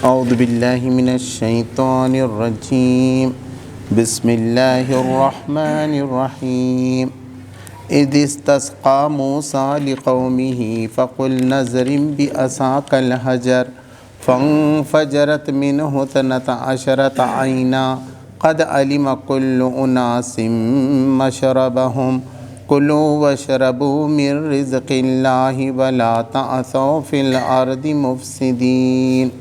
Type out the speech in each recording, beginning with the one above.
اعوذ باللہ من الشیطان الرجیم بسم اللہ الرحمن الرحیم اذ استسقى موسیٰ لقومه فقلنا اضرب بعصاک الحجر فانفجرت منه 12 عینا قد علم كل اناس مشربهم کلوا واشربوا من رزق اللہ ولا تعثوا فی الارض مفسدین۔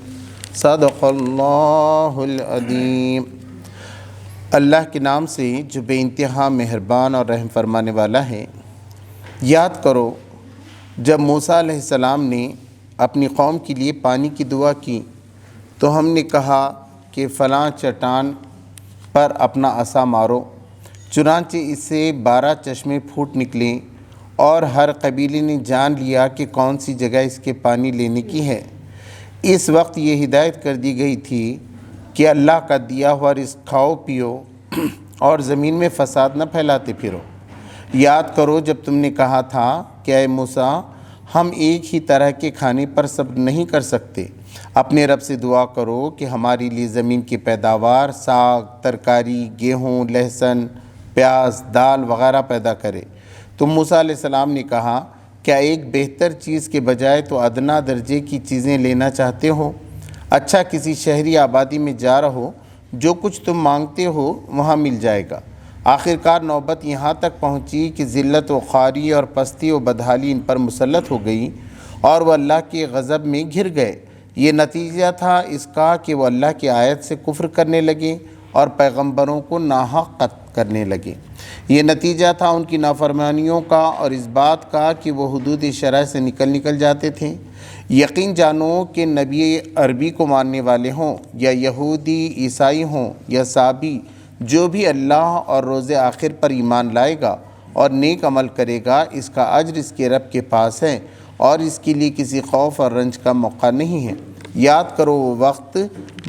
صدق اللہ العظیم۔ اللہ کے نام سے جو بے انتہا مہربان اور رحم فرمانے والا ہے۔ یاد کرو جب موسیٰ علیہ السلام نے اپنی قوم کے لیے پانی کی دعا کی تو ہم نے کہا کہ فلاں چٹان پر اپنا عصا مارو، چنانچہ اس سے 12 چشمے پھوٹ نکلے اور ہر قبیلے نے جان لیا کہ کون سی جگہ اس کے پانی لینے کی ہے۔ اس وقت یہ ہدایت کر دی گئی تھی کہ اللہ کا دیا ہوا رزق کھاؤ پیو اور زمین میں فساد نہ پھیلاتے پھرو۔ یاد کرو جب تم نے کہا تھا کہ اے موسیٰ ہم ایک ہی طرح کے کھانے پر صبر نہیں کر سکتے، اپنے رب سے دعا کرو کہ ہمارے لیے زمین کی پیداوار، ساگ، ترکاری، گیہوں، لہسن، پیاز، دال وغیرہ پیدا کرے۔ تو موسیٰ علیہ السلام نے کہا کیا ایک بہتر چیز کے بجائے تو ادنا درجے کی چیزیں لینا چاہتے ہو؟ اچھا کسی شہری آبادی میں جا رہو، جو کچھ تم مانگتے ہو وہاں مل جائے گا۔ آخرکار نوبت یہاں تک پہنچی کہ ذلت و خواری اور پستی و بدحالی ان پر مسلط ہو گئی اور وہ اللہ کے غضب میں گھر گئے۔ یہ نتیجہ تھا اس کا کہ وہ اللہ کی آیت سے کفر کرنے لگے اور پیغمبروں کو ناحق قتل کرنے لگے۔ یہ نتیجہ تھا ان کی نافرمانیوں کا اور اس بات کا کہ وہ حدود شرع سے نکل جاتے تھے۔ یقین جانو کہ نبی عربی کو ماننے والے ہوں یا یہودی عیسائی ہوں یا صابی، جو بھی اللہ اور روز آخر پر ایمان لائے گا اور نیک عمل کرے گا، اس کا اجر اس کے رب کے پاس ہے اور اس کے لیے کسی خوف اور رنج کا موقع نہیں ہے۔ یاد کرو وہ وقت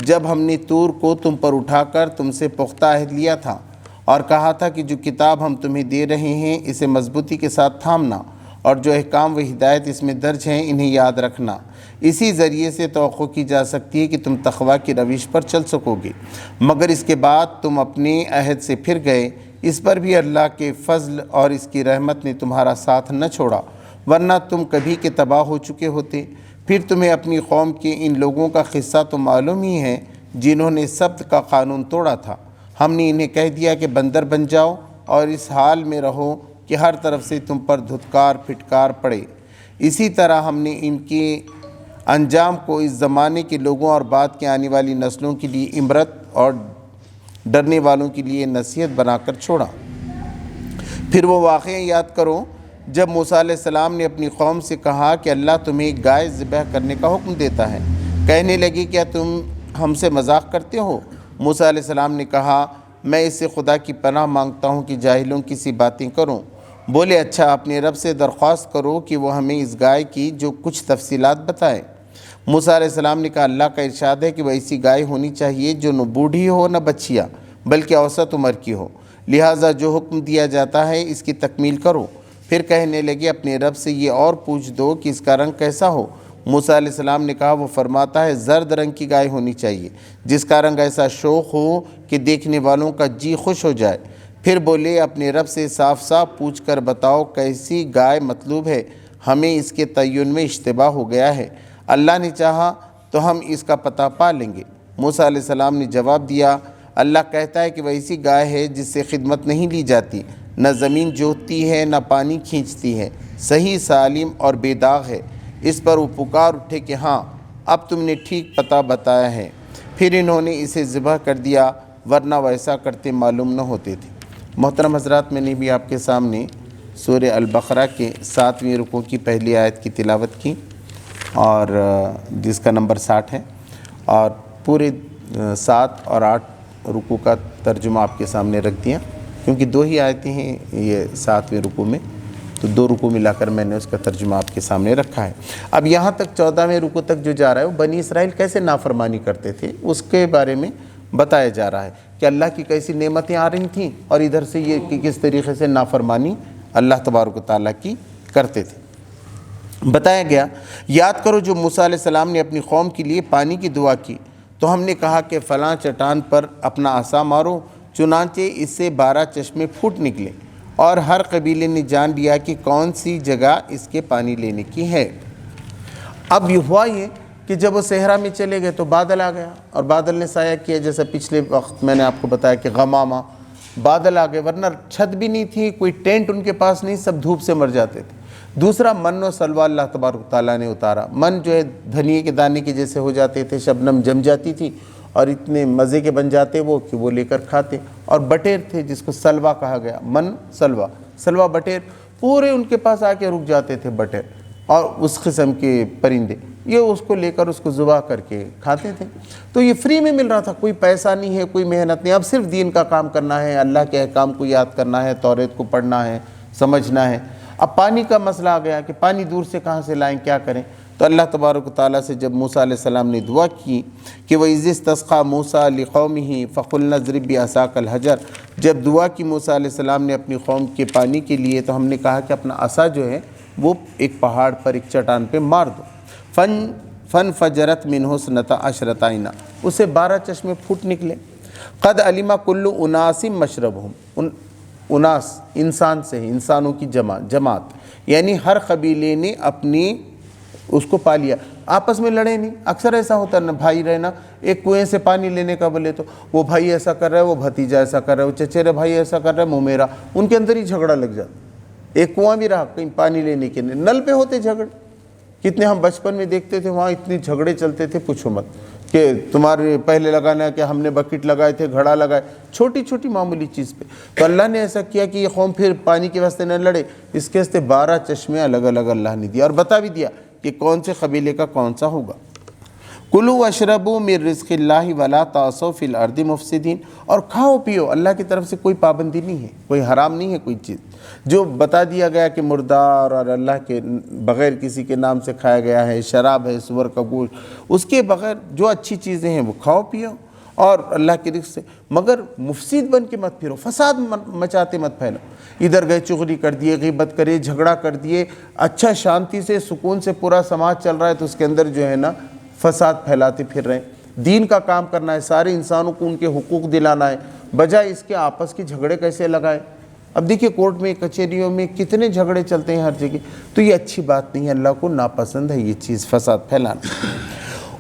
جب ہم نے طور کو تم پر اٹھا کر تم سے پختہ عہد لیا تھا اور کہا تھا کہ جو کتاب ہم تمہیں دے رہے ہیں اسے مضبوطی کے ساتھ تھامنا اور جو احکام و ہدایت اس میں درج ہیں انہیں یاد رکھنا۔ اسی ذریعے سے توقع کی جا سکتی ہے کہ تم تقویٰ کی روش پر چل سکو گے، مگر اس کے بعد تم اپنے عہد سے پھر گئے۔ اس پر بھی اللہ کے فضل اور اس کی رحمت نے تمہارا ساتھ نہ چھوڑا، ورنہ تم کبھی کے تباہ ہو چکے ہوتے۔ پھر تمہیں اپنی قوم کے ان لوگوں کا قصہ تو معلوم ہی ہے جنہوں نے سبت کا قانون توڑا تھا۔ ہم نے انہیں کہہ دیا کہ بندر بن جاؤ اور اس حال میں رہو کہ ہر طرف سے تم پر دھتکار پھٹکار پڑے۔ اسی طرح ہم نے ان کے انجام کو اس زمانے کے لوگوں اور بعد کے آنے والی نسلوں کے لیے عبرت اور ڈرنے والوں کے لیے نصیحت بنا کر چھوڑا۔ پھر وہ واقعہ یاد کرو جب موسیٰ علیہ السلام نے اپنی قوم سے کہا کہ اللہ تمہیں ایک گائے ذبح کرنے کا حکم دیتا ہے۔ کہنے لگی کیا تم ہم سے مذاق کرتے ہو؟ موسیٰ علیہ السلام نے کہا میں اس سے خدا کی پناہ مانگتا ہوں کہ جاہلوں کی سی باتیں کروں۔ بولے اچھا اپنے رب سے درخواست کرو کہ وہ ہمیں اس گائے کی جو کچھ تفصیلات بتائے۔ موسیٰ علیہ السلام نے کہا اللہ کا ارشاد ہے کہ وہ ایسی گائے ہونی چاہیے جو نہ بوڑھی ہو نہ بچیا بلکہ اوسط عمر کی ہو، لہٰذا جو حکم دیا جاتا ہے اس کی تکمیل کرو۔ پھر کہنے لگے اپنے رب سے یہ اور پوچھ دو کہ اس کا رنگ کیسا ہو؟ موسیٰ علیہ السلام نے کہا وہ فرماتا ہے زرد رنگ کی گائے ہونی چاہیے جس کا رنگ ایسا شوخ ہو کہ دیکھنے والوں کا جی خوش ہو جائے۔ پھر بولے اپنے رب سے صاف صاف پوچھ کر بتاؤ کیسی گائے مطلوب ہے، ہمیں اس کے تعین میں اشتباہ ہو گیا ہے، اللہ نے چاہا تو ہم اس کا پتہ پا لیں گے۔ موسیٰ علیہ السلام نے جواب دیا اللہ کہتا ہے کہ وہ ایسی گائے ہے جس سے خدمت نہیں لی جاتی، نہ زمین جوتتی ہے نہ پانی کھینچتی ہے، صحیح سالم اور بے داغ ہے۔ اس پر وہ پکار اٹھے کہ ہاں اب تم نے ٹھیک پتہ بتایا ہے۔ پھر انہوں نے اسے ذبح کر دیا ورنہ وہ ایسا کرتے معلوم نہ ہوتے تھے۔ محترم حضرات میں نے بھی آپ کے سامنے سورہ البقرہ کے 7ویں رکوع کی پہلی آیت کی تلاوت کی اور جس کا نمبر 60 ہے، اور پورے 7 اور 8 رکوع کا ترجمہ آپ کے سامنے رکھ دیا کیونکہ 2 ہی آیتیں ہیں یہ 7ویں رکوع میں، تو 2 رکوع ملا کر میں نے اس کا ترجمہ آپ کے سامنے رکھا ہے۔ اب یہاں تک 14ویں رکوع تک جو جا رہا ہے وہ بنی اسرائیل کیسے نافرمانی کرتے تھے اس کے بارے میں بتایا جا رہا ہے کہ اللہ کی کیسی نعمتیں آ رہی تھیں اور ادھر سے یہ کہ کس طریقے سے نافرمانی اللہ تبارک و تعالیٰ کی کرتے تھے۔ بتایا گیا یاد کرو جو موسیٰ علیہ السلام نے اپنی قوم کے لیے پانی کی دعا کی تو ہم نے کہا کہ فلاں چٹان پر اپنا عصا مارو، چنانچہ اس سے 12 چشمے پھوٹ نکلے، اور ہر قبیلے نے جان لیا کہ کون سی جگہ اس کے پانی لینے کی ہے۔ اب یہ ہوا یہ کہ جب وہ صحرا میں چلے گئے تو بادل آ گیا، اور بادل نے سایہ کیا، جیسا پچھلے وقت میں نے آپ کو بتایا کہ غمامہ بادل آ گئے، ورنہ چھت بھی نہیں تھی، کوئی ٹینٹ ان کے پاس نہیں، سب دھوپ سے مر جاتے تھے۔ دوسرا من و سلوہ اللہ تبارک تعالیٰ نے اتارا۔ من جو ہے دھنیے کے دانے کے جیسے ہو جاتے تھے، شبنم جم جاتی تھی اور اتنے مزے کے بن جاتے وہ کہ وہ لے کر کھاتے، اور بٹیر تھے جس کو سلوہ کہا گیا، من سلوہ، سلوہ بٹیر، پورے ان کے پاس آ کے رک جاتے تھے بٹیر اور اس قسم کے پرندے، یہ اس کو لے کر اس کو ذبح کر کے کھاتے تھے۔ تو یہ فری میں مل رہا تھا، کوئی پیسہ نہیں ہے، کوئی محنت نہیں، اب صرف دین کا کام کرنا ہے، اللہ کے احکام کو یاد کرنا ہے، توریت کو پڑھنا ہے، سمجھنا ہے۔ اب پانی کا مسئلہ آ گیا کہ پانی دور سے کہاں سے لائیں، کیا کریں؟ تو اللہ تبارک و تعالیٰ سے جب موسیٰ علیہ السلام نے دعا کی کہ وَإِذِ اسْتَسْقَىٰ مُوسَىٰ لِقَوْمِهِ فَقُلْنَا اضْرِب بِعَصَاكَ الْحَجَرَ، جب دعا کی موسیٰ علیہ السلام نے اپنی قوم کے پانی کے لیے تو ہم نے کہا کہ اپنا عصا جو ہے وہ ایک پہاڑ پر، ایک چٹان پہ مار دو۔ فَانْفَجَرَتْ مِنْهُ اثْنَتَا عَشْرَةَ عَيْنًا، اس سے 12 چشمے پھوٹ نکلے۔ قَدْ عَلِمَ كُلُّ أُنَاسٍ مَشْرَبَهُمْ، اناس انسان سے ہے، انسانوں کی جماعت، یعنی ہر قبیلے نے اپنی اس کو پا لیا، آپس میں لڑے نہیں۔ اکثر ایسا ہوتا ہے نا، بھائی رہنا، ایک کنویں سے پانی لینے کا بولے تو وہ بھائی ایسا کر رہا ہے، وہ بھتیجا ایسا کر رہا ہے، وہ چچیرے بھائی ایسا کر رہا ہے، منہ میرا، ان کے اندر ہی جھگڑا لگ جاتا۔ ایک کنواں بھی رہا کہیں پانی لینے کے لیے، نل پہ ہوتے جھگڑے، کتنے ہم بچپن میں دیکھتے تھے، وہاں اتنے جھگڑے چلتے تھے پوچھو مت، کہ تمہارے پہلے لگانا ہے کہ ہم نے بکٹ لگائے تھے، گھڑا لگائے، چھوٹی چھوٹی معمولی چیز پہ۔ تو اللہ نے ایسا کیا کہ یہ قوم پھر پانی کے واسطے نہ لڑے، اس کے واسطے 12 چشمے الگ الگ اللہ نے دیا، اور بتا بھی دیا کہ کون سے قبیلے کا کون سا ہوگا۔ کلوا واشربوا من رزق اللہ ولا تعصوا فی الارض مفسدین، اور کھاؤ پیو، اللہ کی طرف سے کوئی پابندی نہیں ہے، کوئی حرام نہیں ہے کوئی چیز، جو بتا دیا گیا کہ مردار اور اللہ کے بغیر کسی کے نام سے کھایا گیا ہے، شراب ہے، سور کا گوشت، اس کے بغیر جو اچھی چیزیں ہیں وہ کھاؤ پیو اور اللہ کے رزق سے، مگر مفسد بن کے مت پھرو، فساد مچاتے مت پھیلو، ادھر گئے چغلی کر دیے، غیبت کرے، جھگڑا کر دیے، اچھا شانتی سے سکون سے پورا سماج چل رہا ہے تو اس کے اندر جو ہے نا فساد پھیلاتے پھر رہے ہیں۔ دین کا کام کرنا ہے، سارے انسانوں کو ان کے حقوق دلانا ہے، بجائے اس کے آپس کے جھگڑے کیسے لگائے۔ اب دیکھیے کورٹ میں، کچہریوں میں کتنے جھگڑے چلتے ہیں ہر جگہ، تو یہ اچھی بات نہیں ہے، اللہ کو ناپسند ہے یہ چیز، فساد پھیلانا۔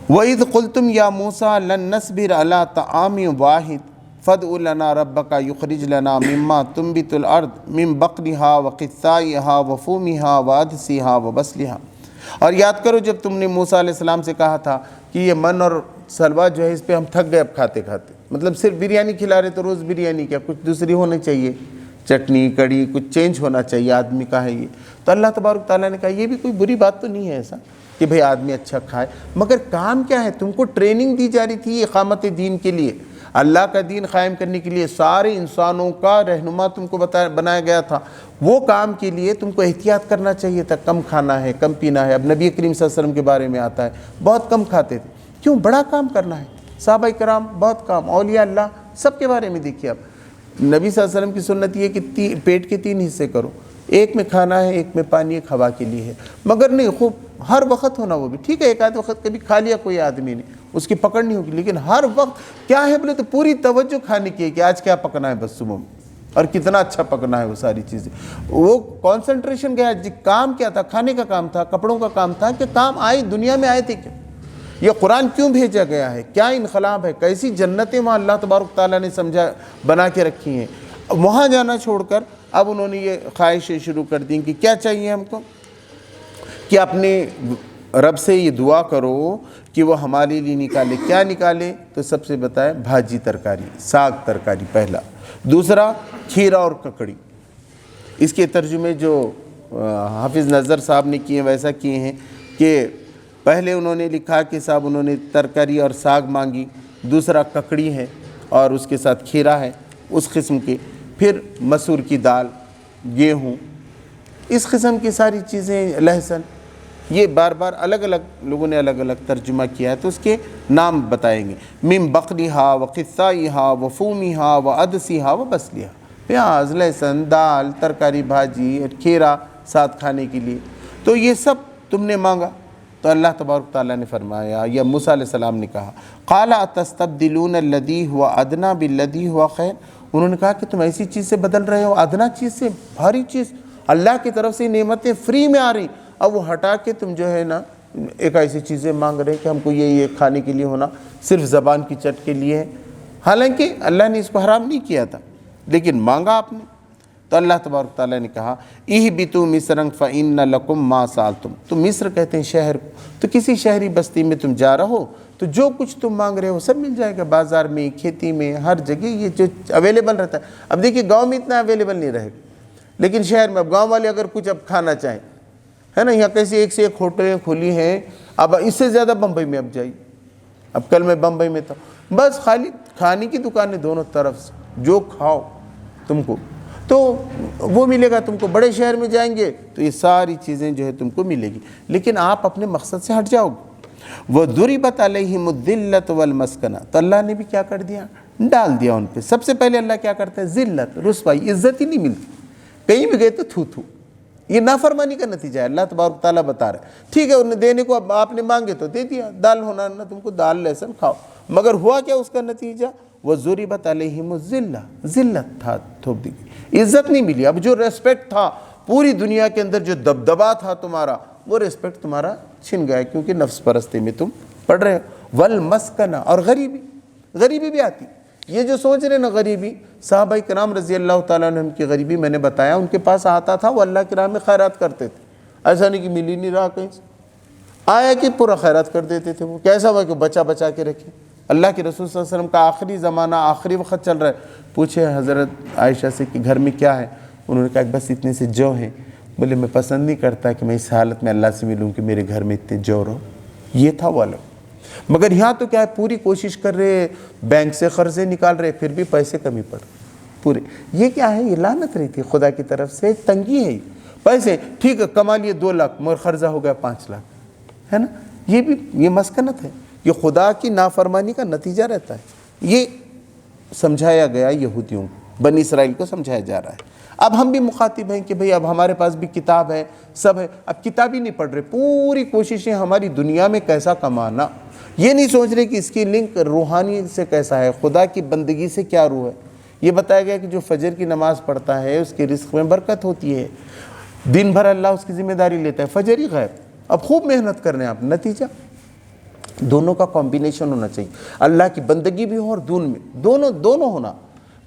وَإِذْ قُلْتُمْ يَا مُوسَىٰ لَن نَّصْبِرَ عَلَىٰ طَعَامٍ وَاحِدٍ فَادْعُ لَنَا رَبَّكَ يُخْرِجْ لَنَا مِمَّا تُنبِتُ الْأَرْضُ مِن بَقْلِهَا وَقِثَّائِهَا وَفُومِهَا وَعَدْسِهَا وَبَصْلِهَا۔ اور یاد کرو جب تم نے موسیٰ علیہ السلام سے کہا تھا کہ یہ من اور سلوہ جو ہے اس پہ ہم تھک گئے اب کھاتے کھاتے، مطلب صرف بریانی کھلا رہے تو روز بریانی کیا، کچھ دوسری ہونے چاہیے، چٹنی کڑی، کچھ چینج ہونا چاہیے، آدمی کا ہے یہ۔ تو اللہ تبارک تعالیٰ نے کہا یہ بھی کوئی بری بات تو نہیں ہے ایسا کہ بھئی آدمی اچھا کھائے، مگر کام کیا ہے، تم کو ٹریننگ دی جا رہی تھی اقامت دین کے لیے، اللہ کا دین قائم کرنے کے لیے، سارے انسانوں کا رہنما تم کو بنایا گیا تھا، وہ کام کے لیے تم کو احتیاط کرنا چاہیے تھا، کم کھانا ہے، کم پینا ہے۔ اب نبی کریم صلی اللہ علیہ وسلم کے بارے میں آتا ہے بہت کم کھاتے تھے، کیوں، بڑا کام کرنا ہے، صحابہ کرام بہت کام، اولیاء اللہ سب کے بارے میں دیکھیے۔ اب نبی صلی اللہ علیہ وسلم کی سنت یہ کہ پیٹ کے 3 حصے کرو، ایک میں کھانا ہے، ایک میں پانی، ایک ہوا کے لیے ہے، مگر نہیں خوب ہر وقت ہونا، وہ بھی ٹھیک ہے، ایک آدھ وقت کبھی کھا لیا کوئی آدمی نے، اس کی پکڑ نہیں ہوگی، لیکن ہر وقت کیا ہے بولے تو پوری توجہ کھانے کی ہے کہ آج کیا پکنا ہے بس صبح میں، اور کتنا اچھا پکنا ہے، وہ ساری چیزیں، وہ کانسنٹریشن گیا، کام کیا تھا، کھانے کا کام تھا، کپڑوں کا کام تھا، کہ کام آئے دنیا میں آئے تھے کیا، یہ قرآن کیوں بھیجا گیا ہے، کیا انقلاب ہے، کیسی جنتیں وہاں اللہ تبارک تعالیٰ نے سمجھا بنا کے رکھی ہیں، وہاں جانا چھوڑ کر اب انہوں نے یہ خواہشیں شروع کر دیں کہ کیا چاہیے ہم کو، کہ اپنے رب سے یہ دعا کرو کہ وہ ہمارے لیے نکالے، کیا نکالے، تو سب سے بتائے بھاجی ترکاری، ساگ ترکاری پہلا، دوسرا کھیرا اور ککڑی۔ اس کے ترجمے جو حافظ نظر صاحب نے کیے ویسا کیے ہیں کہ پہلے انہوں نے لکھا کہ صاحب انہوں نے ترکاری اور ساگ مانگی، دوسرا ککڑی ہے اور اس کے ساتھ کھیرا ہے اس قسم کے، پھر مسور کی دال، گیہوں، اس قسم کی ساری چیزیں، لہسن، یہ بار بار الگ الگ لوگوں نے الگ الگ ترجمہ کیا ہے، تو اس کے نام بتائیں گے، من بقلھا وقثائھا وفومھا وعدسھا وبصلھا، پیاز، لہسن، دال، ترکاری، بھاجی اور کھیرا ساتھ کھانے کے لیے، تو یہ سب تم نے مانگا تو اللہ تبارک تعالیٰ نے فرمایا یا موسیٰ علیہ السلام نے کہا قال اتستبدلون الذی هو ادنی بالذی هو خیر، انہوں نے کہا کہ تم ایسی چیز سے بدل رہے ہو، ادنا چیز سے بھاری چیز، اللہ کی طرف سے نعمتیں فری میں آ رہی، اب وہ ہٹا کے تم جو ہے نا ایک ایسی چیزیں مانگ رہے کہ ہم کو یہ کھانے کے لیے ہونا صرف زبان کی چٹ کے لیے ہے، حالانکہ اللہ نے اس کو حرام نہیں کیا تھا لیکن مانگا آپ نے۔ تو اللہ تبارک تعالیٰ نے کہا اہبطوا مصرا فإن لکم ما سألتم، تو مصر کہتے ہیں شہر کو، تو کسی شہری بستی میں تم جا رہے ہو تو جو کچھ تم مانگ رہے ہو سب مل جائے گا، بازار میں، کھیتی میں، ہر جگہ یہ جو اویلیبل رہتا ہے۔ اب دیکھیے گاؤں میں اتنا اویلیبل نہیں رہے گا لیکن شہر میں اب گاؤں والے اگر کچھ اب کھانا چاہیں ہے نا، یہاں کیسے ایک سے ایک ہوٹلیں کھلی ہیں، اب اس سے زیادہ بمبئی میں اب جائیے، اب کل میں بمبئی میں تھا، بس خالی کھانے کی دکانیں دونوں طرف سے، جو کھاؤ تم کو تو وہ ملے گا تم کو۔ بڑے شہر میں جائیں گے تو یہ ساری چیزیں جو ہے تم کو ملے گی، لیکن آپ اپنے مقصد سے ہٹ جاؤ گے۔ وَضُرِبَتْ عَلَيْهِمُ الذِّلَّةُ وَالْمَسْكَنَةُ، تو اللہ نے بھی کیا کر دیا، ڈال دیا ان پہ۔ سب سے پہلے اللہ کیا کرتا ہے، ذلت، رسوائی، عزت ہی نہیں ملتی، کہیں بھی گئے تو تھو تھو، یہ نافرمانی کا نتیجہ ہے۔ اللہ تبارک تعالیٰ بتا رہا ہے ٹھیک ہے انہیں دینے کو، اب آپ نے مانگے تو دے دیا، دال ہونا نہ تم کو دال لہسن کھاؤ، مگر ہوا کیا اس کا نتیجہ، وَضُرِبَتْ عَلَيْهِمُ الذِّلَّةُ، ذلت تھا، تھوپ دی گئی، عزت نہیں ملی۔ اب جو ریسپیکٹ تھا پوری دنیا کے اندر، جو دبدبا تھا تمہارا، وہ ریسپیکٹ تمہارا چھن گیا کیونکہ نفس پرستی میں تم پڑھ رہے ہو۔ والمسکنہ، اور غریبی بھی آتی، یہ جو سوچ رہے نا غریبی، صحابہ کرام رضی اللہ تعالیٰ عنہ کی غریبی میں نے بتایا، ان کے پاس آتا تھا وہ اللہ کی راہ میں خیرات کرتے تھے، ایسا نہیں کہ مل ہی نہیں رہا کہیں سے، آیا کہ پورا خیرات کر دیتے تھے۔ وہ کیسا ہوا کہ بچا کے رکھے۔ اللہ کے رسول صلی اللہ علیہ وسلم کا آخری زمانہ، آخری وقت چل رہا ہے، پوچھے حضرت عائشہ سے کہ گھر میں کیا ہے، انہوں نے کہا کہ بس اتنے سے جو ہیں۔ بولے میں پسند نہیں کرتا کہ میں اس حالت میں اللہ سے ملوں کہ میرے گھر میں اتنے جو رہو، یہ تھا وہ الگ۔ مگر یہاں تو کیا ہے، پوری کوشش کر رہے، بینک سے قرضے نکال رہے، پھر بھی پیسے کمی پڑ پورے۔ یہ کیا ہے، یہ لعنت رہی تھی خدا کی طرف سے، ایک تنگی ہے۔ پیسے ٹھیک ہے کما لیے 2 لاکھ مگر قرضہ ہو گیا 5 لاکھ، ہے نا، یہ بھی یہ مسکنت ہے، یہ خدا کی نافرمانی کا نتیجہ رہتا ہے۔ یہ سمجھایا گیا یہودیوں کو، بنی اسرائیل کو سمجھایا جا رہا ہے۔ اب ہم بھی مخاطب ہیں کہ بھئی اب ہمارے پاس بھی کتاب ہے، سب ہے، اب کتاب ہی نہیں پڑھ رہے، پوری کوششیں ہماری دنیا میں کیسا کمانا، یہ نہیں سوچ رہے کہ اس کی لنک روحانی سے کیسا ہے، خدا کی بندگی سے کیا روح ہے۔ یہ بتایا گیا کہ جو فجر کی نماز پڑھتا ہے اس کے رزق میں برکت ہوتی ہے، دن بھر اللہ اس کی ذمہ داری لیتا ہے، فجر ہی غیب۔ اب خوب محنت کر رہے ہیں آپ، نتیجہ دونوں کا کمبینیشن ہونا چاہیے، اللہ کی بندگی بھی ہو اور دون میں دونوں ہونا۔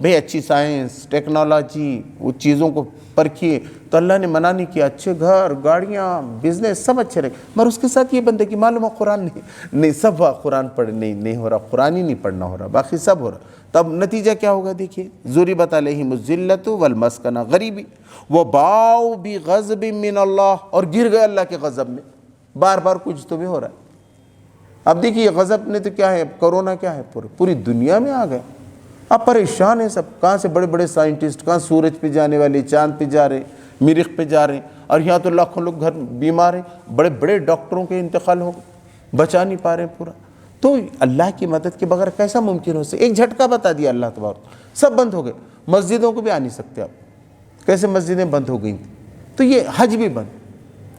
بھئی اچھی سائنس، ٹیکنالوجی، وہ چیزوں کو پرکھیے تو اللہ نے منع نہیں کیا، اچھے گھر، گاڑیاں، بزنس سب اچھے رہے، مگر اس کے ساتھ یہ بندگی معلوم ہے قرآن نہیں سب قرآن پڑھ نہیں ہو رہا، قرآن ہی نہیں پڑھنا ہو رہا، باقی سب ہو رہا۔ تب نتیجہ کیا ہوگا دیکھیے، ضربت علیہم الذلۃ والمسکنہ، غریبی، وباؤ بغضب من اللہ، اور گر گئے اللہ کے غضب میں، بار بار کچھ تو بھی ہو رہا ہے۔ اب دیکھیے غضب نے تو کیا ہے، کرونا کیا ہے، پوری دنیا میں آ گیا، اب پریشان ہیں سب، کہاں سے بڑے بڑے سائنٹسٹ، کہاں سورج پہ جانے والے، چاند پہ جا رہے ہیں، مریخ پہ جا رہے ہیں، اور یہاں تو لاکھوں لوگ گھر بیمار ہیں، بڑے بڑے ڈاکٹروں کے انتقال ہو گئے، بچا نہیں پا رہے ہیں پورا۔ تو اللہ کی مدد کے بغیر کیسا ممکن ہو سکے، ایک جھٹکا بتا دیا اللہ تبارک، سب بند ہو گئے، مسجدوں کو بھی آ نہیں سکتے آپ، کیسے مسجدیں بند ہو گئی تھیں، تو یہ حج بھی بند،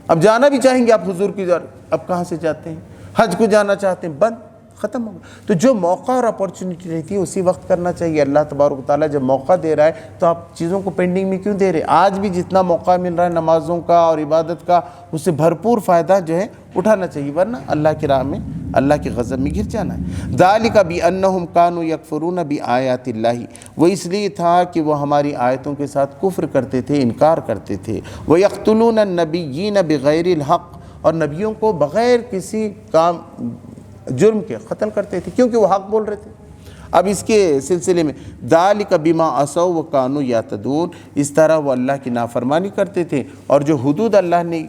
اب جانا بھی چاہیں گے آپ حضور کی جا رہے، اب کہاں سے جاتے ہیں، حج کو جانا چاہتے ہیں، بند، ختم ہو گیا۔ تو جو موقع اور اپورچونٹی رہتی ہے اسی وقت کرنا چاہیے۔ اللہ تبارک و تعالیٰ جب موقع دے رہا ہے تو آپ چیزوں کو پینڈنگ میں کیوں دے رہے؟ آج بھی جتنا موقع مل رہا ہے نمازوں کا اور عبادت کا، اس سے بھرپور فائدہ جو ہے اٹھانا چاہیے، ورنہ اللہ کی راہ میں، اللہ کے غضب میں گر جانا ہے۔ ذالک بانہم کانوا یکفرون بآیات اللہ، وہ اس لیے تھا کہ وہ ہماری آیتوں کے ساتھ کفر کرتے تھے، انکار کرتے تھے۔ ویقتلون النبیین بغیر الحق، اور نبیوں کو بغیر کسی کام جرم کے قتل کرتے تھے کیونکہ وہ حق بول رہے تھے۔ اب اس کے سلسلے میں ذالک بما عصوا وکانوا یعتدون، اس طرح وہ اللہ کی نافرمانی کرتے تھے اور جو حدود اللہ نے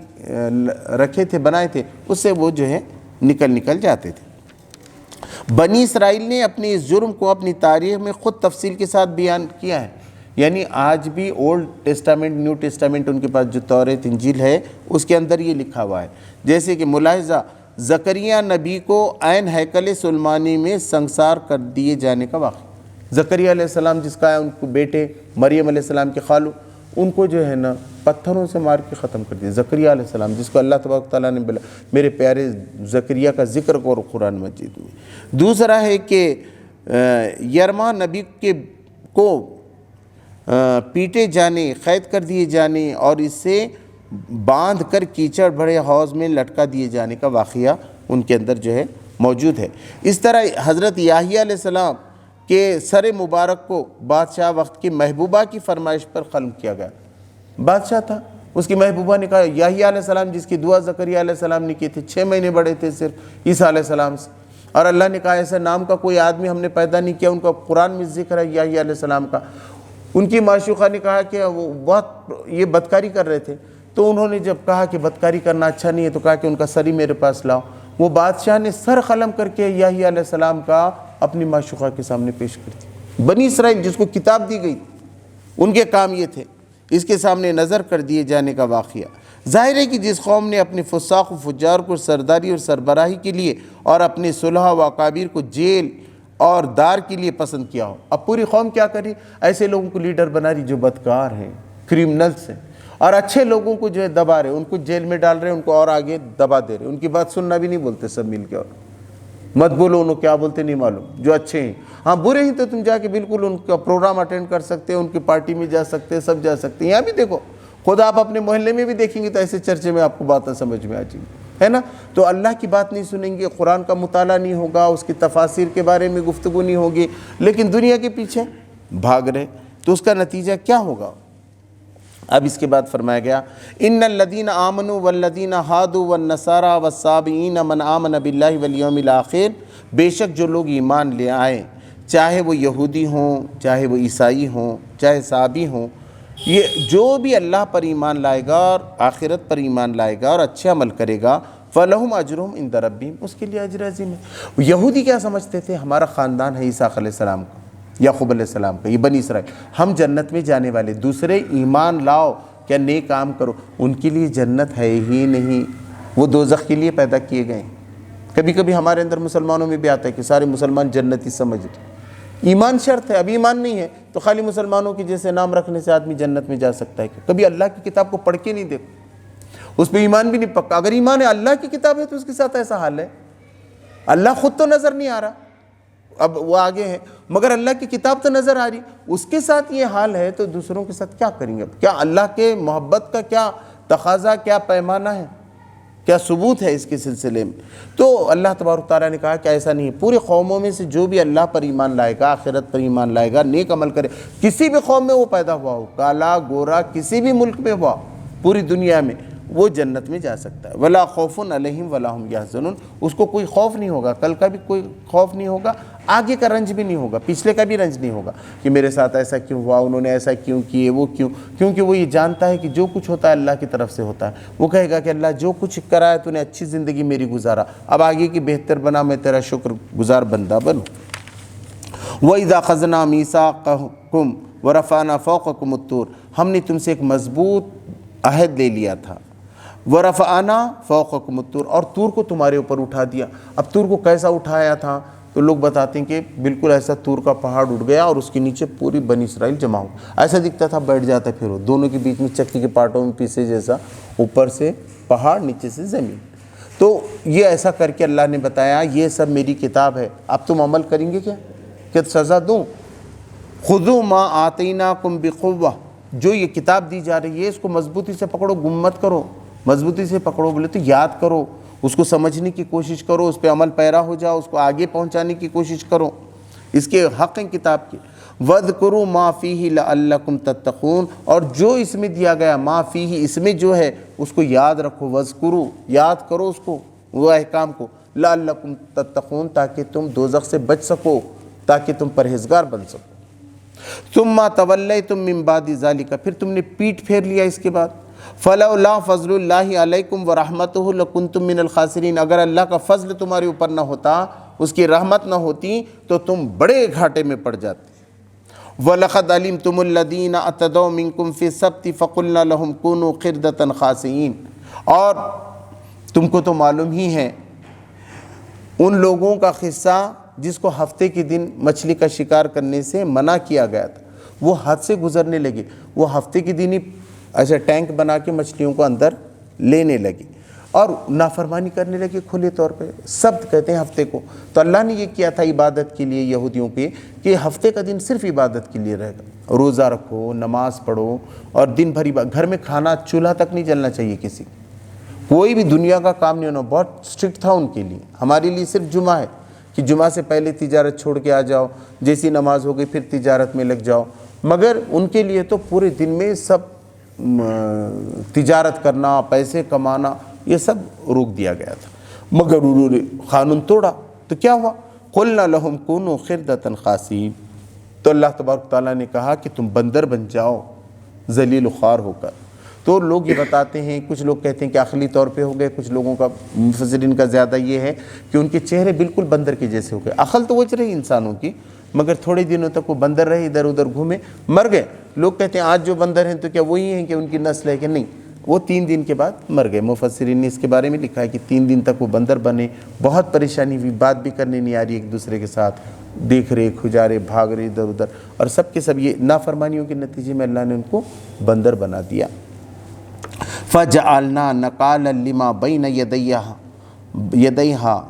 رکھے تھے، بنائے تھے، اس سے وہ جو ہے نکل جاتے تھے۔ بنی اسرائیل نے اپنے اس جرم کو اپنی تاریخ میں خود تفصیل کے ساتھ بیان کیا ہے، یعنی آج بھی اولڈ ٹیسٹامنٹ، نیو ٹیسٹامنٹ، ان کے پاس جو توریت انجیل ہے اس کے اندر یہ لکھا ہوا ہے، جیسے کہ ملاحظہ زکریہ نبی کو عین ہیکل سلیمانی میں سنسار کر دیے جانے کا واقعہ۔ زکریہ علیہ السلام جس کا ہے ان کو بیٹے، مریم علیہ السلام کے خالو، ان کو جو ہے نا پتھروں سے مار کے ختم کر دیا. زکریا علیہ السلام جس کو اللہ تبارک تعالیٰ نے بولا میرے پیارے زکریا کا ذکر کرو قرآن مجید میں. دوسرا ہے کہ یرما نبی کو پیٹے جانے، قید کر دیے جانے اور اس سے باندھ کر کیچڑ بھرے حوض میں لٹکا دیے جانے کا واقعہ ان کے اندر جو ہے موجود ہے. اس طرح حضرت یحییٰ علیہ السلام کے سر مبارک کو بادشاہ وقت کی محبوبہ کی فرمائش پر قلم کیا گیا. بادشاہ تھا، اس کی محبوبہ نے کہا یحییٰ علیہ السلام جس کی دعا زکریا علیہ السلام نے کی تھی، 6 مہینے بڑے تھے صرف عیسیٰ علیہ السلام سے، اور اللہ نے کہا ایسے نام کا کوئی آدمی ہم نے پیدا نہیں کیا. ان کا قرآن میں ذکر ہے یحییٰ علیہ السلام کا. ان کی معشوقہ نے کہا کہ وہ بہت یہ بدکاری کر رہے تھے، تو انہوں نے جب کہا کہ بدکاری کرنا اچھا نہیں ہے تو کہا کہ ان کا سر ہی میرے پاس لاؤ. وہ بادشاہ نے سر قلم کر کے یحییٰ علیہ السلام کا اپنی معشوقہ کے سامنے پیش کر دیا. بنی اسرائیل جس کو کتاب دی گئی ان کے کام یہ تھے، اس کے سامنے نظر کر دیے جانے کا واقعہ. ظاہر ہے کہ جس قوم نے اپنے فساق و فجار کو سرداری اور سربراہی کے لیے اور اپنے صلحاء و اکابر کو جیل اور دار کے لیے پسند کیا ہو، اب پوری قوم کیا کری؟ ایسے لوگوں کو لیڈر بنا رہی جو بدکار ہیں، کرمنلز ہیں، اور اچھے لوگوں کو جو ہے دبا رہے، ان کو جیل میں ڈال رہے، ان کو اور آگے دبا دے رہے. ان کی بات سننا بھی نہیں بولتے سب مل کے، اور مت بولو انہوں کیا بولتے نہیں معلوم. جو اچھے ہیں، ہاں برے ہیں تو تم جا کے بالکل ان کا پروگرام اٹینڈ کر سکتے ہیں، ان کی پارٹی میں جا سکتے ہیں، سب جا سکتے ہیں. یہاں بھی دیکھو، خود آپ اپنے محلے میں بھی دیکھیں گے تو ایسے چرچے میں آپ کو باتیں سمجھ میں آ جائیں گی، ہے نا. تو اللہ کی بات نہیں سنیں گے، قرآن کا مطالعہ نہیں ہوگا، اس کی تفاسیر کے بارے میں گفتگو نہیں ہوگی، لیکن دنیا کے پیچھے بھاگ رہے، تو اس کا نتیجہ کیا ہوگا؟ اب اس کے بعد فرمایا گیا ان الذین آمنوا والذین ہادوا والنصارى والصابئین من آمن باللہ والیوم الآخر، بے شک جو لوگ ایمان لے آئے، چاہے وہ یہودی ہوں، چاہے وہ عیسائی ہوں، چاہے صابی ہوں، یہ جو بھی اللہ پر ایمان لائے گا اور آخرت پر ایمان لائے گا اور اچھے عمل کرے گا، فَلَهُمْ أَجْرُهُمْ عِنْدَ رَبِّهِمْ، اس کے لیے اجر عظیم ہے. یہودی کیا سمجھتے تھے؟ ہمارا خاندان ہے عیسیٰ علیہ السلام کا، یعقوب علیہ السلام کا، یہ بنی اسرائیل، ہم جنت میں جانے والے. دوسرے ایمان لاؤ، کیا نیک کام کرو، ان کے لیے جنت ہے ہی نہیں، وہ دوزخ کے لیے پیدا کیے گئے. کبھی کبھی ہمارے اندر مسلمانوں میں بھی آتا ہے کہ سارے مسلمان جنتی سمجھ رہے. ایمان شرط ہے، اب ایمان نہیں ہے تو خالی مسلمانوں کی جیسے نام رکھنے سے آدمی جنت میں جا سکتا ہے. کبھی اللہ کی کتاب کو پڑھ کے نہیں دیکھو، اس پہ ایمان بھی نہیں پکا. اگر ایمان ہے اللہ کی کتاب ہے تو اس کے ساتھ ایسا حال ہے، اللہ خود تو نظر نہیں آ رہا، اب وہ آگے ہے، مگر اللہ کی کتاب تو نظر آ رہی، اس کے ساتھ یہ حال ہے تو دوسروں کے ساتھ کیا کریں گے؟ کیا اللہ کے محبت کا کیا تقاضا، کیا پیمانہ ہے، کیا ثبوت ہے اس کے سلسلے میں؟ تو اللہ تبارک تعالیٰ نے کہا کہ ایسا نہیں ہے. پوری قوموں میں سے جو بھی اللہ پر ایمان لائے گا، آخرت پر ایمان لائے گا، نیک عمل کرے، کسی بھی قوم میں وہ پیدا ہوا ہو، کالا گورا، کسی بھی ملک میں ہوا، پوری دنیا میں، وہ جنت میں جا سکتا ہے. ولا خوف علیہم ولا ہم یحزنون، اس کو کوئی خوف نہیں ہوگا، کل کا بھی کوئی خوف نہیں ہوگا، آگے کا رنج بھی نہیں ہوگا، پچھلے کا بھی رنج نہیں ہوگا کہ میرے ساتھ ایسا کیوں ہوا، انہوں نے ایسا کیوں کیے، وہ کیوں، کیونکہ وہ یہ جانتا ہے کہ جو کچھ ہوتا ہے اللہ کی طرف سے ہوتا ہے. وہ کہے گا کہ اللہ جو کچھ کرا ہے تو نے اچھی زندگی میری گزارا، اب آگے کی بہتر بنا، میں تیرا شکر گزار بندہ بنوں. وَإِذَا خَذْنَا مِيثَاقَكُمْ وَرَفَعْنَا فَوْقَكُمُ الطُّورَ، ہم نے تم سے ایک مضبوط عہد لے لیا تھا. وَرَفَعْنَا فَوْقَكُمُ الطُّورَ، اور طور کو تمہارے اوپر اٹھا دیا. اب طور کو کیسا اٹھایا تھا؟ تو لوگ بتاتے ہیں کہ بالکل ایسا طور کا پہاڑ اٹھ گیا اور اس کے نیچے پوری بنی اسرائیل جمع ہو، ایسا دکھتا تھا، بیٹھ جاتا پھر وہ دونوں کے بیچ میں چکی کے پارٹوں میں پیسے جیسا، اوپر سے پہاڑ، نیچے سے زمین. تو یہ ایسا کر کے اللہ نے بتایا یہ سب میری کتاب ہے، اب تم عمل کریں گے کیا کہ سزا دوں؟ خذوا ما آتیناکم بقوہ، جو یہ کتاب دی جا رہی ہے اس کو مضبوطی سے پکڑو، گم مت کرو، مضبوطی سے پکڑو. بولے تو یاد کرو، اس کو سمجھنے کی کوشش کرو، اس پہ عمل پیرا ہو جاؤ، اس کو آگے پہنچانے کی کوشش کرو، اس کے حق ہیں کتاب کے. وَاذْكُرُوا مَا فِيهِ لَعَلَّكُمْ تَتَّقُونَ، اور جو اس میں دیا گیا، ما فیہ، اس میں جو ہے اس کو یاد رکھو. وَاذْكُرُوا، یاد کرو اس کو، وہ احکام کو، لَعَلَّكُمْ تَتَّقُونَ، تاکہ تم دوزخ سے بچ سکو، تاکہ تم پرہیزگار بن سکو. ثُمَّ تَوَلَّيْتُم مِّن بَعْدِ ذَلِكَ، پھر تم نے پیٹ پھیر لیا اس کے بعد. فَلَوْلَا فَضْلُ اللَّهِ عَلَيْكُمْ وَرَحْمَتُهُ لَكُنْتُم مِّنَ الْخَاسِرِينَ، اگر اللہ کا فضل تمہارے اوپر نہ ہوتا، اس کی رحمت نہ ہوتی تو تم بڑے گھاٹے میں پڑ جاتے. وَلَقَدْ عَلِمْتُمُ الَّذِينَ اعْتَدَوْا مِنكُمْ فِي السَّبْتِ فَقُلْنَا لَهُمْ كُونُوا قِرْدَةً خَاسِئِينَ، اور تم کو تو معلوم ہی ہے ان لوگوں کا قصہ جس کو ہفتے کے دن مچھلی کا شکار کرنے سے منع کیا گیا تھا. وہ حد سے گزرنے لگے، وہ ہفتے کی دن ہی ایسے ٹینک بنا کے مچھلیوں کو اندر لینے لگے اور نافرمانی کرنے لگے کھلے طور پہ، سبت کہتے ہیں ہفتے کو۔ تو اللہ نے یہ کیا تھا عبادت کے لیے یہودیوں کے کہ ہفتے کا دن صرف عبادت کے لیے رہے گا، روزہ رکھو، نماز پڑھو اور دن بھر گھر میں کھانا چولہا تک نہیں جلنا چاہیے کسی، کوئی بھی دنیا کا کام نہیں ہونا، بہت اسٹرکٹ تھا ان کے لیے۔ ہمارے لیے صرف جمعہ ہے کہ جمعہ سے پہلے تجارت چھوڑ کے آ جاؤ، جیسی نماز ہو گئی پھر تجارت میں لگ جاؤ، مگر ان کے لیے تو پورے دن میں سب تجارت کرنا، پیسے کمانا، یہ سب روک دیا گیا تھا، مگر انہوں نے قانون توڑا تو کیا ہوا؟ قُلْنَا لَهُمْ كُونُوا قِرْدَةً خَاسِئِينَ، تو اللہ تبارک تعالیٰ نے کہا کہ تم بندر بن جاؤ ذلیل و خوار ہو کر۔ تو لوگ یہ بتاتے ہیں، کچھ لوگ کہتے ہیں کہ عقلی طور پہ ہو گئے، کچھ لوگوں کا مفسرین کا زیادہ یہ ہے کہ ان کے چہرے بالکل بندر کے جیسے ہو گئے، عقل تو وہ رہی انسانوں کی مگر تھوڑے دنوں تک وہ بندر رہے، ادھر ادھر گھومے، مر گئے۔ لوگ کہتے ہیں آج جو بندر ہیں تو کیا وہی ہیں کہ ان کی نسل ہے کہ نہیں، وہ 3 دن کے بعد مر گئے۔ مفسرین نے اس کے بارے میں لکھا ہے کہ 3 دن تک وہ بندر بنے، بہت پریشانی ہوئی، بات بھی کرنے نہیں آ رہی ایک دوسرے کے ساتھ، دیکھ رہے، کھجا رہے، بھاگ رہے ادھر ادھر، اور سب کے سب یہ نافرمانیوں کے نتیجے میں اللہ نے ان کو بندر بنا دیا۔ فَجَعَلْنَا نَقَالًا لِمَا بَيْنَ يَدَيْهَا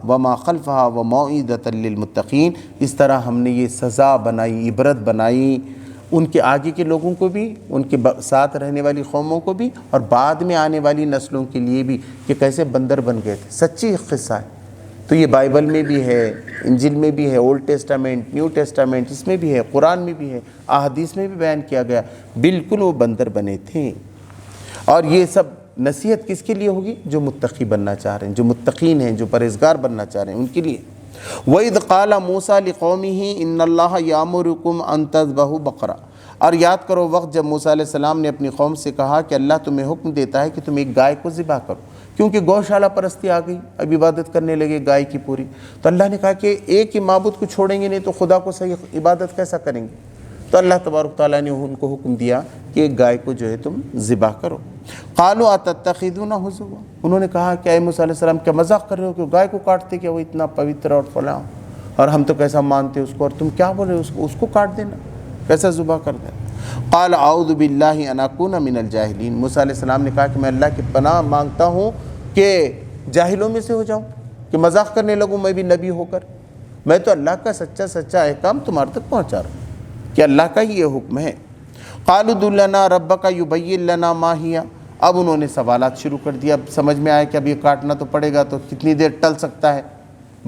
وَمَا خَلْفَهَا وَمَوْعِظَةً لِلْمُتَّقِينَ، اس طرح ہم نے یہ سزا بنائی، عبرت بنائی ان کے آگے کے لوگوں کو بھی، ان کے ساتھ رہنے والی قوموں کو بھی، اور بعد میں آنے والی نسلوں کے لیے بھی کہ کیسے بندر بن گئے تھے۔ سچی قصہ ہے، تو یہ بائبل میں بھی ہے، انجیل میں بھی ہے، اولڈ ٹیسٹامنٹ، نیو ٹیسٹامنٹ، اس میں بھی ہے، قرآن میں بھی ہے، احادیث میں بھی بیان کیا گیا، بالکل وہ بندر بنے تھے۔ اور یہ سب نصیحت کس کے لیے ہوگی؟ جو متقی بننا چاہ رہے ہیں، جو متقین ہیں، جو پرہیزگار بننا چاہ رہے ہیں، ان کے لیے۔ وَإِذْ قَالَ مُوسَىٰ لِقَوْمِهِ إِنَّ اللَّهَ يَأْمُرُكُمْ أَن تَذْبَحُوا بَقَرَةً، اور یاد کرو وقت جب موسیٰ علیہ السلام نے اپنی قوم سے کہا کہ اللہ تمہیں حکم دیتا ہے کہ تم ایک گائے کو ذبح کرو، کیونکہ گوشالہ پرستی آ گئی، اب عبادت کرنے لگے گائے کی پوری۔ تو اللہ نے کہا کہ ایک ہی معبود کو چھوڑیں گے نہیں تو خدا کو صحیح عبادت کیسا کریں گے؟ تو اللہ تبارک تعالیٰ نے ان کو حکم دیا کہ ایک گائے کو جو ہے تم ذبح کرو۔ قالوا اتتخذون ہزوا، انہوں نے کہا کہ اے موسیٰ علیہ السلام کیا مذاق کر رہے ہو کہ گائے کو کاٹتے کیا، وہ اتنا پوتر اور فلاں، اور ہم تو کیسا مانتے اس کو، اور تم کیا بول رہے ہو اس کو کاٹ دینا، کیسا ذبح کر دینا؟ قال اعوذ باللہ ان اکون من الجاہلین، موسیٰ علیہ السلام نے کہا کہ میں اللہ کی پناہ مانگتا ہوں کہ جاہلوں میں سے ہو جاؤں، کہ مذاق کرنے لگوں میں بھی نبی ہو کر، میں تو اللہ کا سچا احکام تمہارے تک پہنچا رہا ہوں کہ اللہ کا ہی یہ حکم ہے۔ قالوا ادع لنا ربک یبین لنا ما ہی، اب انہوں نے سوالات شروع کر دیا، اب سمجھ میں آیا کہ اب یہ کاٹنا تو پڑے گا، تو کتنی دیر ٹل سکتا ہے،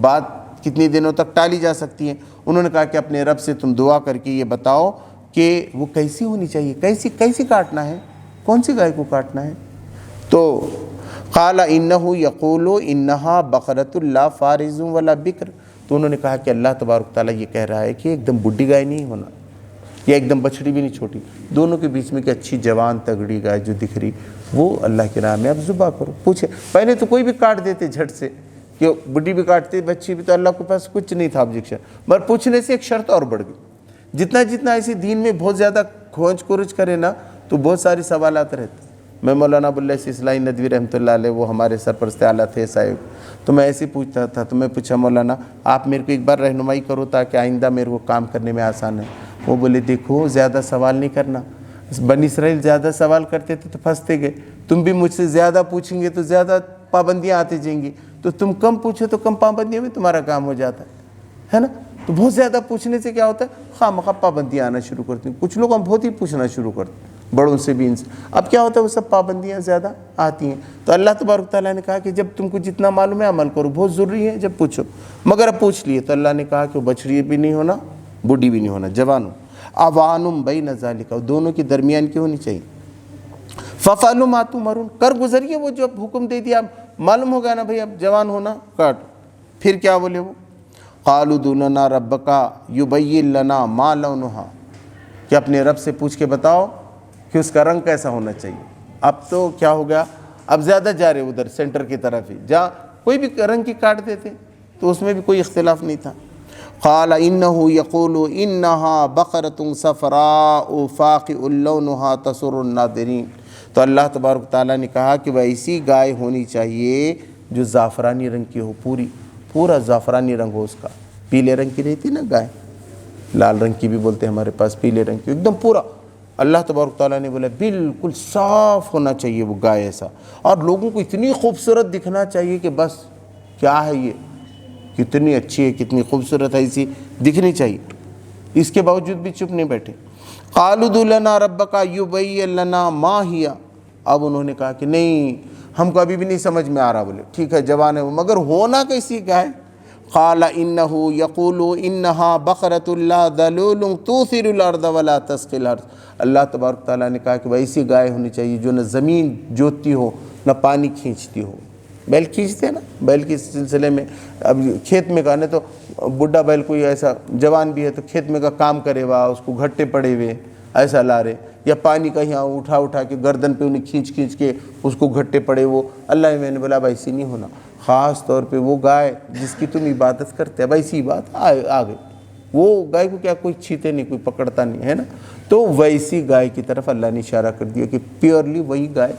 بات کتنی دنوں تک ٹالی جا سکتی ہے؟ انہوں نے کہا کہ اپنے رب سے تم دعا کر کے یہ بتاؤ کہ وہ کیسی ہونی چاہیے، کیسی کاٹنا ہے، کون سی گائے کو کاٹنا ہے؟ تو قال انہ یقول انہا بقرۃ لا فارض ولا بکر، تو انہوں نے کہا کہ اللہ تبارک تعالیٰ یہ کہہ رہا ہے کہ ایک دم بڈھی گائے نہیں ہونا، یا ایک دم بچڑی بھی نہیں چھوٹی، دونوں کے بیچ میں کہ اچھی جوان تگڑی گائے جو دکھ رہی، وہ اللہ کی راہ میں اب ذبح کرو۔ پوچھے پہلے تو کوئی بھی کاٹ دیتے جھٹ سے، کہ بڈھی بھی کاٹتے بچی بھی، تو اللہ کے پاس کچھ نہیں تھا آبجیکشن، مگر پوچھنے سے ایک شرط اور بڑھ گئی، جتنا ایسی دین میں بہت زیادہ کھوج کورج کرے نا تو بہت ساری سوالات رہتے۔ میں مولانا ابو اللہ اصلاحی ندوی رحمۃ اللہ علیہ، وہ ہمارے سرپرست اعلیٰ تھے صاحب، تو میں ایسے پوچھتا تھا، تو میں پوچھا مولانا آپ میرے کو ایک بار رہنمائی کرو تاکہ آئندہ میرے کو کام کرنے میں آسان ہے۔ وہ بولے دیکھو زیادہ سوال نہیں کرنا، بنی اسرائیل زیادہ سوال کرتے تھے تو پھنستے گئے، تم بھی مجھ سے زیادہ پوچھیں گے تو زیادہ پابندیاں آتی جائیں گی، تو تم کم پوچھو تو کم پابندیوں میں تمہارا کام ہو جاتا ہے نا۔ تو بہت زیادہ پوچھنے سے کیا ہوتا ہے، خواہ مخواہ پابندیاں آنا شروع کرتی ہیں، کچھ لوگ ہم بہت ہی پوچھنا شروع کرتے ہیں بڑوں سے بھی، ان سے اب کیا ہوتا ہے وہ سب پابندیاں زیادہ آتی ہیں۔ تو اللہ تبارک تعالیٰ نے کہا کہ جب تم کو جتنا معلوم ہے عمل کرو، بہت ضروری ہے جب پوچھو، مگر اب پوچھ لیے تو اللہ نے کہا کہ بچڑی بھی نہیں ہونا، بوڑھی بھی نہیں ہونا، جوان ہو، اوانم بین ذالک، دونوں کے درمیان کی ہونی چاہیے۔ ففعلوا ما تؤمرون، کر گزریے وہ جو حکم دے دیا، معلوم ہو گیا نا بھائی اب جوان ہونا کاٹو۔ پھر کیا بولے وہ، قالوا ادع لنا ربک یبین لنا ما لونھا، کہ اپنے رب سے پوچھ کے بتاؤ کہ اس کا رنگ کیسا ہونا چاہیے۔ اب تو کیا ہو گیا، اب زیادہ جا رہے ادھر سینٹر کی طرف ہی، جہاں کوئی بھی رنگ کی کاٹ دیتے تو اس میں بھی کوئی اختلاف نہیں تھا۔ قال انه يقول انها بقرة صفراء فاقع لونها تسر الناظرین، تو اللہ تبارک تعالیٰ نے کہا کہ وہ ایسی گائے ہونی چاہیے جو زعفرانی رنگ کی ہو، پورا زعفرانی رنگ ہو اس کا، پیلے رنگ کی رہتی نا گائے، لال رنگ کی بھی بولتے ہیں ہمارے پاس، پیلے رنگ کی، ایک دم پورا اللہ تبارک تعالیٰ نے بولا بالکل صاف ہونا چاہیے وہ گائے ایسا، اور لوگوں کو اتنی خوبصورت دکھنا چاہیے کہ بس کیا ہے یہ، کتنی اچھی ہے، کتنی خوبصورت ہے، ایسی دکھنی چاہیے۔ اس کے باوجود بھی چپ نہیں بیٹھے۔ قالوا ادع لنا ربک یبین لنا ما ہی، اب انہوں نے کہا کہ نہیں ہم کو ابھی بھی نہیں سمجھ میں آ رہا، بولے ٹھیک ہے جوان ہے وہ، مگر ہونا کیسی گائے؟ قال انہ یقول انہا بقرۃ لا ذلول توثر الارض ولا تسقی الارض، اللہ تبارک تعالیٰ نے کہا کہ ویسی گائے ہونی چاہیے جو نہ زمین جوتتی ہو نہ پانی کھینچتی ہو۔ بیل کھینچتے ہیں نا، بیل کے سلسلے میں اب کھیت میں کہنے تو بڈھا بیل کوئی ایسا جوان بھی ہے تو کھیت میں کا کام کرے وا، اس کو گھٹے پڑے ہوئے ایسا لا رہے، یا پانی کا یہاں اٹھا کے گردن پہ انہیں کھینچ کے اس کو گھٹے پڑے، وہ اللہ میں نے بولا ویسی نہیں ہونا، خاص طور پہ وہ گائے جس کی تم عبادت کرتے ہیں، ویسی بات آ گئی، وہ گائے کو کیا کوئی چھیتے نہیں، کوئی پکڑتا نہیں ہے نا، تو ویسی گائے کی طرف اللہ نے اشارہ کر دیا کہ پیورلی وہی گائے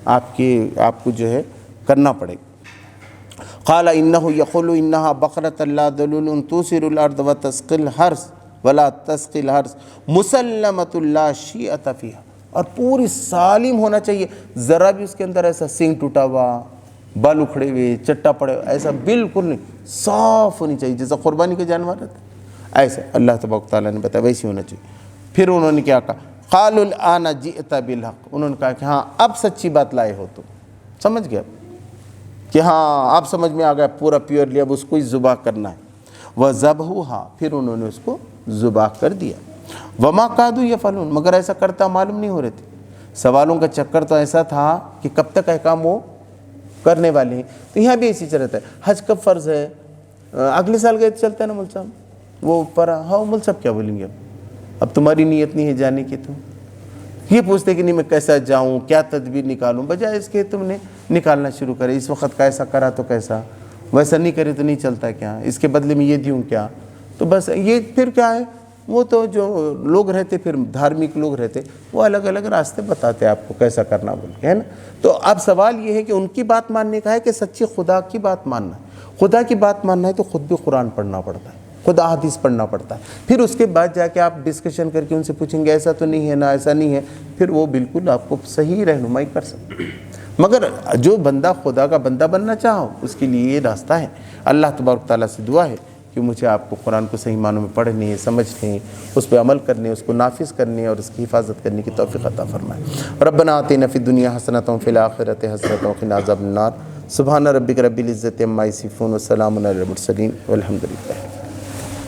آپ کو جو ہے کرنا پڑے گا۔ قال انہ یقول انہا بقرۃ لا ذلول توثر الارض وتسقی الحرث ولا تسقی الحرث مسلمۃ لا شیءۃ فیہا، اور پوری سالم ہونا چاہیے، ذرا بھی اس کے اندر ایسا سینگ ٹوٹا ہوا، بال اکھڑے ہوئے، چٹا پڑے ہوئے، ایسا بالکل نہیں، صاف ہونی چاہیے جیسا قربانی کے جانور رہتے ایسا اللہ تبارک تعالیٰ نے بتایا ویسی ہونا چاہیے۔ پھر انہوں نے کیا کہا؟ قالوا الآن جئت بالحق، انہوں نے کہا کہ ہاں اب سچی بات لائے ہو، تم سمجھ گئے کہ ہاں اب سمجھ میں آ گیا پورا پیورلی، اب اس کو ہی ذبح کرنا ہے۔ وذبحوها، پھر انہوں نے اس کو ذبح کر دیا۔ وما کادوا یفعلون، مگر ایسا کرتا معلوم نہیں ہو رہے تھے، سوالوں کا چکر تو ایسا تھا کہ کب تک احکام وہ کرنے والے ہیں۔ تو یہاں بھی اسی طرح ہے، حج کب فرض ہے؟ اگلے سال گئے چلتا ہے نا مول صاحب، وہ پر ہاں مول صاحب کیا بولیں گے اب تمہاری نیت نہیں ہے جانے کی، تو یہ پوچھتے کہ نہیں میں کیسا جاؤں، کیا تدبیر نکالوں، بجائے اس کے تم نے نکالنا شروع کرے، اس وقت کیسا کرا تو کیسا، ویسا نہیں کرے تو نہیں چلتا کیا، اس کے بدلے میں یہ دوں کیا، تو بس یہ پھر کیا ہے، وہ تو جو لوگ رہتے پھر دھارمک لوگ رہتے وہ الگ الگ راستے بتاتے آپ کو کیسا کرنا بول کے، ہے نا۔ تو اب سوال یہ ہے کہ ان کی بات ماننے کا ہے کہ سچی خدا کی بات ماننا ہے؟ خدا کی بات ماننا ہے تو خود بھی قرآن پڑھنا پڑتا ہے، خود احادیث پڑھنا پڑتا ہے، پھر اس کے بعد جا کے آپ ڈسکشن کر کے ان سے پوچھیں گے ایسا تو نہیں ہے نا، ایسا نہیں ہے، پھر وہ بالکل آپ کو صحیح رہنمائی کر سکتے ہیں۔ مگر جو بندہ خدا کا بندہ بننا چاہو اس کے لیے یہ راستہ ہے۔ اللہ تبارک تعالیٰ سے دعا ہے کہ مجھے آپ کو قرآن کو صحیح معنوں میں پڑھنے ہے، سمجھنے ہے، اس پہ عمل کرنے، اس کو نافذ کرنے اور اس کی حفاظت کرنے کی توفیق عطا فرمائے۔ ربنا آتنا فی الدنیا حسنۃ وفی الآخرۃ حسنۃ وقنا عذاب النار۔ سبحان ربک رب العزۃ عما یصفون وسلام علی المرسلین والحمد للہ۔